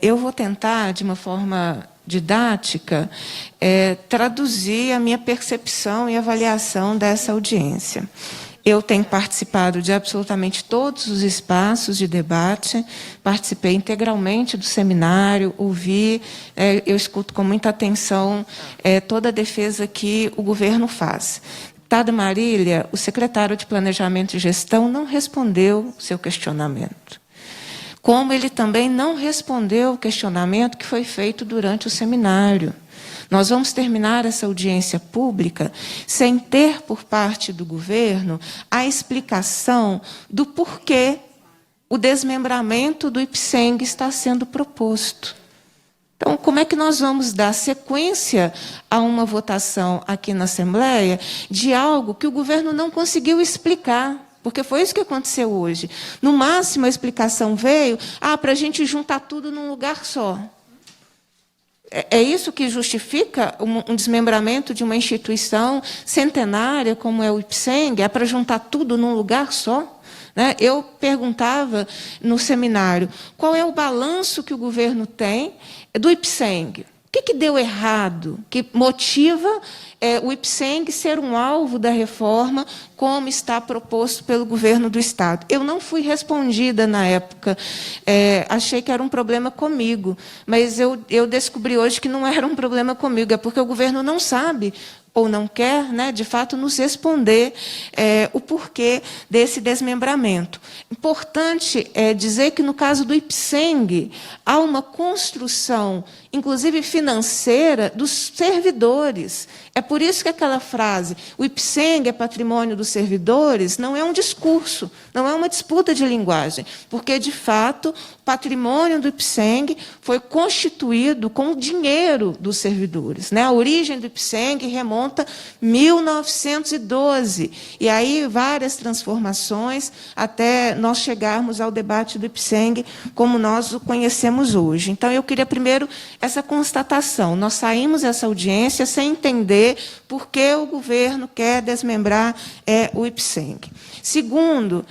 eu vou tentar, de uma forma didática, traduzir a minha percepção e avaliação dessa audiência. Eu tenho participado de absolutamente todos os espaços de debate, participei integralmente do seminário, ouvi, eu escuto com muita atenção toda a defesa que o governo faz. Deputada Marília, o secretário de Planejamento e Gestão não respondeu o seu questionamento, como ele também não respondeu o questionamento que foi feito durante o seminário. Nós vamos terminar essa audiência pública sem ter, por parte do governo, a explicação do porquê o desmembramento do IPSENG está sendo proposto. Então, como é que nós vamos dar sequência a uma votação aqui na Assembleia de algo que o governo não conseguiu explicar? Porque foi isso que aconteceu hoje. No máximo, a explicação veio para a gente juntar tudo num lugar só. É isso que justifica um desmembramento de uma instituição centenária como é o IPSENG? É para juntar tudo num lugar só? Né? Eu perguntava no seminário qual é o balanço que o governo tem do IPSENG. O que deu errado, que motiva o IPSENG ser um alvo da reforma, como está proposto pelo governo do Estado? Eu não fui respondida na época, achei que era um problema comigo, mas eu descobri hoje que não era um problema comigo, é porque o governo não sabe ou não quer, né, de fato, nos responder o porquê desse desmembramento. Importante dizer que, no caso do IPSENG, há uma construção, inclusive financeira, dos servidores. É por isso que aquela frase, o IPSENG é patrimônio dos servidores, não é um discurso, não é uma disputa de linguagem, porque, de fato, o patrimônio do IPSENG foi constituído com o dinheiro dos servidores. Né? A origem do IPSENG remonta a 1912, e aí várias transformações até nós chegarmos ao debate do IPSENG como nós o conhecemos hoje. Então, eu queria primeiro essa constatação. Nós saímos dessa audiência sem entender por que o governo quer desmembrar o IPSENG. Segundo,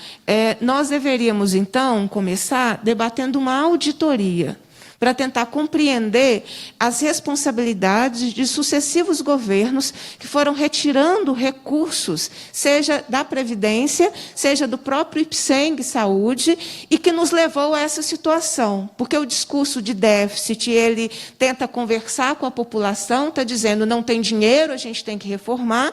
nós deveríamos, então, começar debatendo uma auditoria para tentar compreender as responsabilidades de sucessivos governos que foram retirando recursos, seja da Previdência, seja do próprio IPSENG Saúde, e que nos levou a essa situação. Porque o discurso de déficit, ele tenta conversar com a população, está dizendo não tem dinheiro, a gente tem que reformar,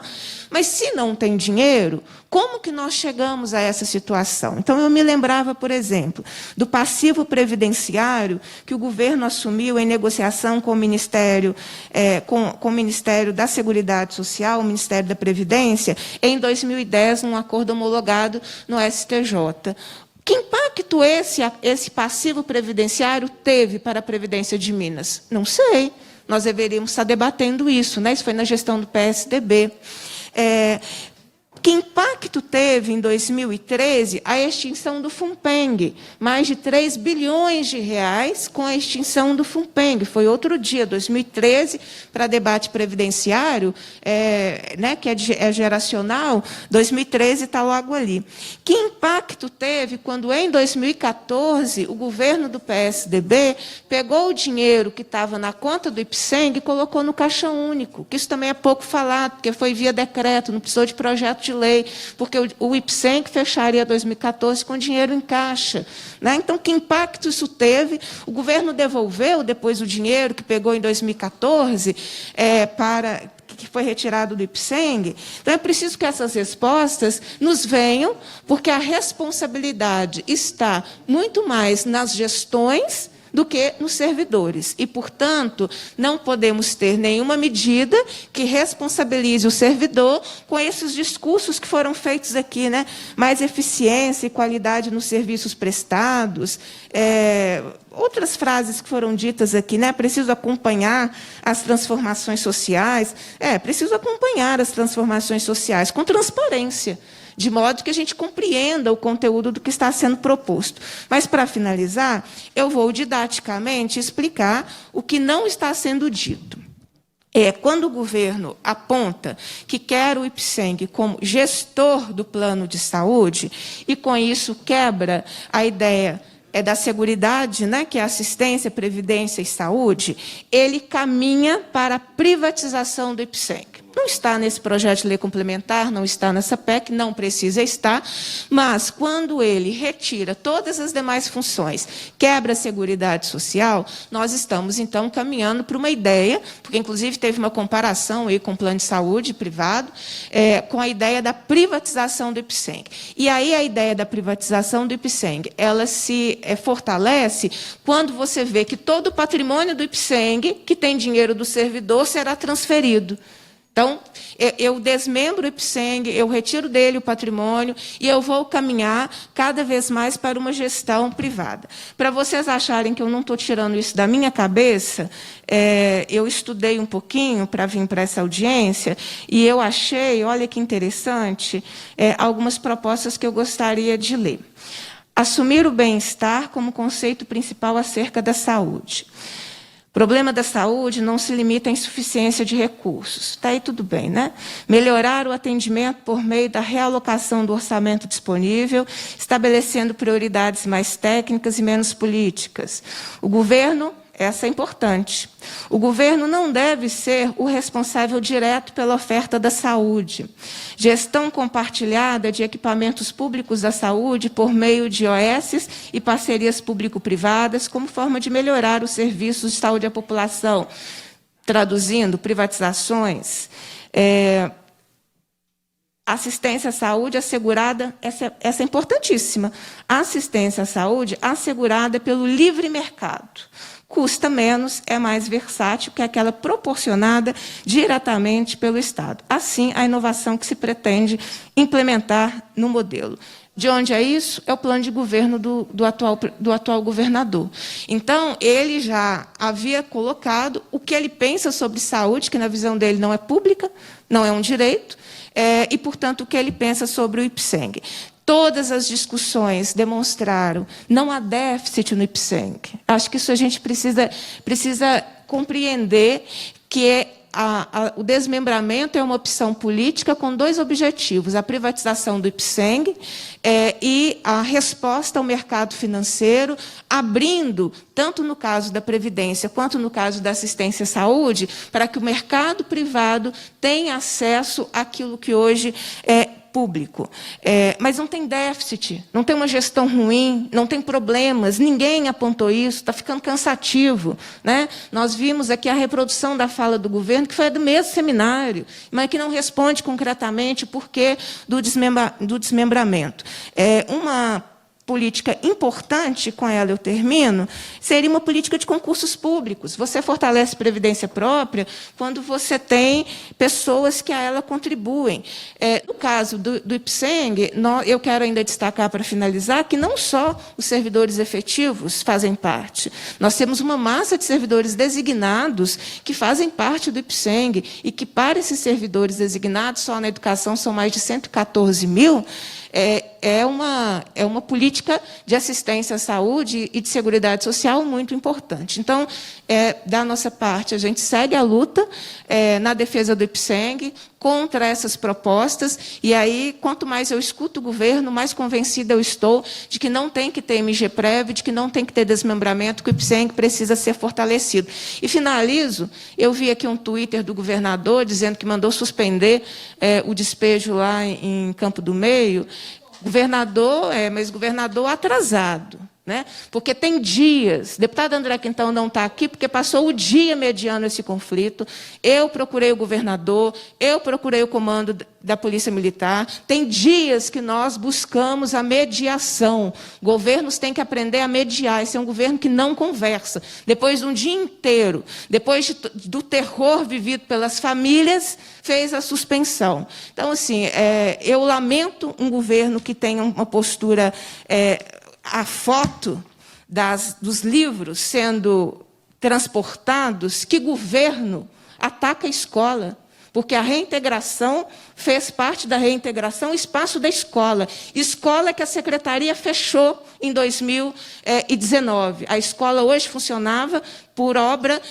mas se não tem dinheiro, como que nós chegamos a essa situação? Então, eu me lembrava, por exemplo, do passivo previdenciário que o governo assumiu em negociação com o Ministério, com o Ministério da Seguridade Social, o Ministério da Previdência, em 2010, num acordo homologado no STJ. Que impacto esse passivo previdenciário teve para a Previdência de Minas? Não sei. Nós deveríamos estar debatendo isso, né? Isso foi na gestão do PSDB. Que impacto teve, em 2013, a extinção do FUNPENG? Mais de 3 bilhões de reais com a extinção do FUNPENG. Foi outro dia, 2013, para debate previdenciário, né, que é geracional, 2013 está logo ali. Que impacto teve quando, em 2014, o governo do PSDB pegou o dinheiro que estava na conta do IPSENG e colocou no Caixa Único? Que isso também é pouco falado, porque foi via decreto, não precisou de projeto de lei, porque o IPSENG fecharia 2014 com dinheiro em caixa. Né? Então, que impacto isso teve? O governo devolveu depois o dinheiro que pegou em 2014 que foi retirado do IPSENG? Então, é preciso que essas respostas nos venham, porque a responsabilidade está muito mais nas gestões do que nos servidores. E, portanto, não podemos ter nenhuma medida que responsabilize o servidor com esses discursos que foram feitos aqui, né? Mais eficiência e qualidade nos serviços prestados, outras frases que foram ditas aqui, né? Preciso acompanhar as transformações sociais. Preciso acompanhar as transformações sociais com transparência, de modo que a gente compreenda o conteúdo do que está sendo proposto. Mas, para finalizar, eu vou didaticamente explicar o que não está sendo dito. Quando o governo aponta que quer o IPSENG como gestor do plano de saúde, e, com isso, quebra a ideia da Seguridade, né, que é assistência, previdência e saúde, ele caminha para a privatização do IPSENG. Não está nesse projeto de lei complementar, não está nessa PEC, não precisa estar, mas quando ele retira todas as demais funções, quebra a Seguridade Social, nós estamos, então, caminhando para uma ideia, porque, inclusive, teve uma comparação aí com o plano de saúde privado, com a ideia da privatização do IPSENG. E aí a ideia da privatização do IPSENG, ela se fortalece quando você vê que todo o patrimônio do IPSENG, que tem dinheiro do servidor, será transferido. Então, eu desmembro o IPSENG, eu retiro dele o patrimônio e eu vou caminhar cada vez mais para uma gestão privada. Para vocês acharem que eu não estou tirando isso da minha cabeça, eu estudei um pouquinho para vir para essa audiência e eu achei, olha que interessante, algumas propostas que eu gostaria de ler. Assumir o bem-estar como conceito principal acerca da saúde. O problema da saúde não se limita à insuficiência de recursos. Está aí tudo bem, né? Melhorar o atendimento por meio da realocação do orçamento disponível, estabelecendo prioridades mais técnicas e menos políticas. O governo, essa é importante, o governo não deve ser o responsável direto pela oferta da saúde. Gestão compartilhada de equipamentos públicos da saúde por meio de OS e parcerias público-privadas como forma de melhorar os serviços de saúde à população. Traduzindo, privatizações, assistência à saúde assegurada, essa é importantíssima, assistência à saúde assegurada pelo livre mercado. Custa menos, é mais versátil que aquela proporcionada diretamente pelo Estado. Assim, a inovação que se pretende implementar no modelo. De onde é isso? É o plano de governo do atual governador. Então, ele já havia colocado o que ele pensa sobre saúde, que na visão dele não é pública, não é um direito, e, portanto, o que ele pensa sobre o IPSENG. Todas as discussões demonstraram não há déficit no IPSENG. Acho que isso a gente precisa compreender que o desmembramento é uma opção política com dois objetivos, a privatização do IPSENG e a resposta ao mercado financeiro, abrindo, tanto no caso da Previdência quanto no caso da assistência à saúde, para que o mercado privado tenha acesso àquilo que hoje é público. Mas não tem déficit, não tem uma gestão ruim, não tem problemas, ninguém apontou isso, está ficando cansativo, né? Nós vimos aqui a reprodução da fala do governo, que foi do mesmo seminário, mas que não responde concretamente o porquê do desmembramento. Uma política importante, com ela eu termino, seria uma política de concursos públicos. Você fortalece previdência própria quando você tem pessoas que a ela contribuem. No caso do IPSENG, eu quero ainda destacar, para finalizar, que não só os servidores efetivos fazem parte. Nós temos uma massa de servidores designados que fazem parte do IPSENG e que, para esses servidores designados, só na educação são mais de 114 mil, é uma política de assistência à saúde e de seguridade social muito importante. Então, da nossa parte, a gente segue a luta na defesa do IPSENG, contra essas propostas, e aí, quanto mais eu escuto o governo, mais convencida eu estou de que não tem que ter MGPrev, de que não tem que ter desmembramento, que o IPSENG precisa ser fortalecido. E finalizo, eu vi aqui um Twitter do governador dizendo que mandou suspender o despejo lá em Campo do Meio. Governador, mas governador atrasado, né? Porque tem dias, deputado André Quintão não está aqui porque passou o dia mediando esse conflito, eu procurei o governador, eu procurei o comando da Polícia Militar, tem dias que nós buscamos a mediação, governos têm que aprender a mediar, esse é um governo que não conversa, depois de um dia inteiro, depois do terror vivido pelas famílias, fez a suspensão. Então, assim, eu lamento um governo que tenha uma postura... a foto dos livros sendo transportados, que governo ataca a escola? porque a reintegração fez parte da reintegração o espaço da escola. Escola que a secretaria fechou em 2019. A escola hoje funcionava por obra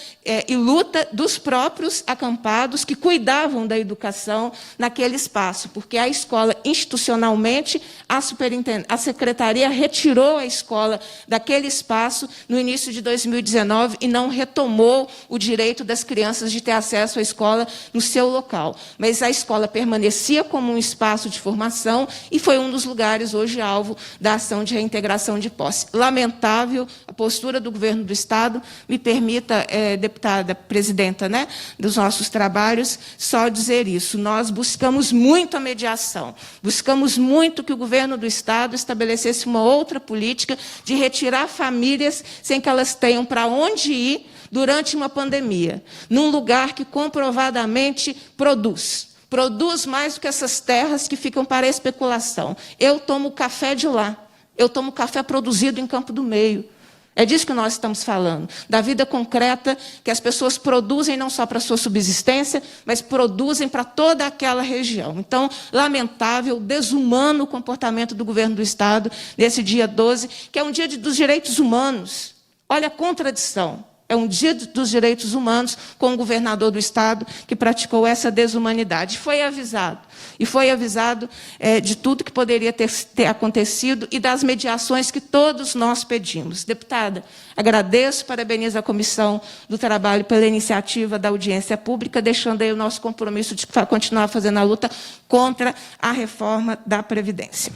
e luta dos próprios acampados que cuidavam da educação naquele espaço, porque a escola, institucionalmente, a secretaria retirou a escola daquele espaço no início de 2019 e não retomou o direito das crianças de ter acesso à escola no seu local. Mas a escola permanecia como um espaço de formação e foi um dos lugares hoje alvo da ação de reintegração de posse. Lamentável a postura do governo do Estado. Me permita, deputada presidenta, né, dos nossos trabalhos, só dizer isso. Nós buscamos muito a mediação, buscamos muito que o governo do Estado estabelecesse uma outra política de retirar famílias sem que elas tenham para onde ir durante uma pandemia, num lugar que comprovadamente produz mais do que essas terras que ficam para especulação. Eu tomo café de lá, eu tomo café produzido em Campo do Meio. É disso que nós estamos falando, da vida concreta que as pessoas produzem não só para a sua subsistência, mas produzem para toda aquela região. Então, lamentável, desumano o comportamento do governo do Estado nesse dia 12, que é um dia dos direitos humanos. Olha a contradição. É um dia dos direitos humanos com o governador do Estado que praticou essa desumanidade. Foi avisado. E foi avisado de tudo que poderia ter acontecido e das mediações que todos nós pedimos. Deputada, agradeço, parabenizo a Comissão do Trabalho pela iniciativa da audiência pública, deixando aí o nosso compromisso de continuar fazendo a luta contra a reforma da Previdência.